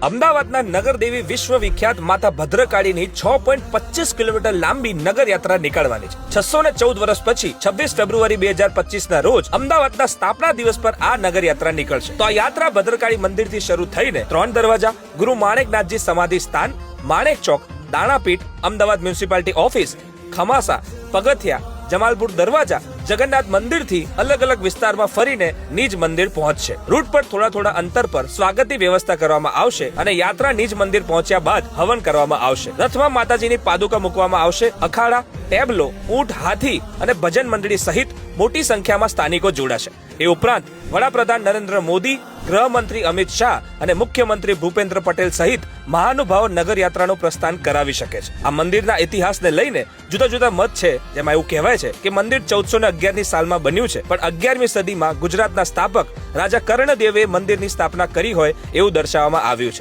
અમદાવાદના નગરદેવી વિશ્વવિખ્યાત માતા ભદ્રકાળીની 6.25 કિલોમીટર લાંબી નગર યાત્રા નીકળવાની છે. 614 વર્ષ પછી 26 ફેબ્રુઆરી 2025 ના રોજ અમદાવાદના સ્થાપના દિવસ પર આ નગર યાત્રા નીકળશે. તો આ યાત્રા ભદ્રકાળી મંદિરથી શરૂ થઈને 3 દરવાજા, ગુરુ માણેકનાથજી સમાધિ સ્થાન, માણેક ચોક, દાણાપીઠ, અમદાવાદ મ્યુનિસિપાલિટી ઓફિસ, ખમાસા, પગથિયા, જમાલપુર દરવાજા, જગન્નાથ મંદિરથી અલગ અલગ વિસ્તારમાં ફરીને નિજ મંદિર પહોંચશે. રૂટ પર થોડા અંતર પર સ્વાગતની વ્યવસ્થા કરવામાં આવશે અને યાત્રા નિજ મંદિર પહોંચ્યા બાદ હવન કરવામાં આવશે. રથમાં માતાજીની પાદુકા મૂકવામાં આવશે. અખાડા, ટેબલો, ઊંટ, હાથી અને ભજન મંડળી સહિત મોટી સંખ્યામાં સ્થાનિકો જોડાશે. એ ઉપરાંત વડાપ્રધાન નરેન્દ્ર મોદી, ગૃહમંત્રી અમિત શાહ અને મુખ્યમંત્રી ભૂપેન્દ્ર પટેલ સહિત મહાનુભાવો નગર યાત્રાનું પ્રસ્થાન કરાવી શકે છે. આ મંદિરના ઇતિહાસને લઈને જુદા જુદા મત છે, જેમાં એવું કહેવાય છે કે મંદિર 1411 ની સાલમાં બન્યું છે, પણ 11મી સદીમાં ગુજરાતના સ્થાપક રાજા કર્ણદેવે મંદિરની સ્થાપના કરી હોય એવું દર્શાવવામાં આવ્યું છે.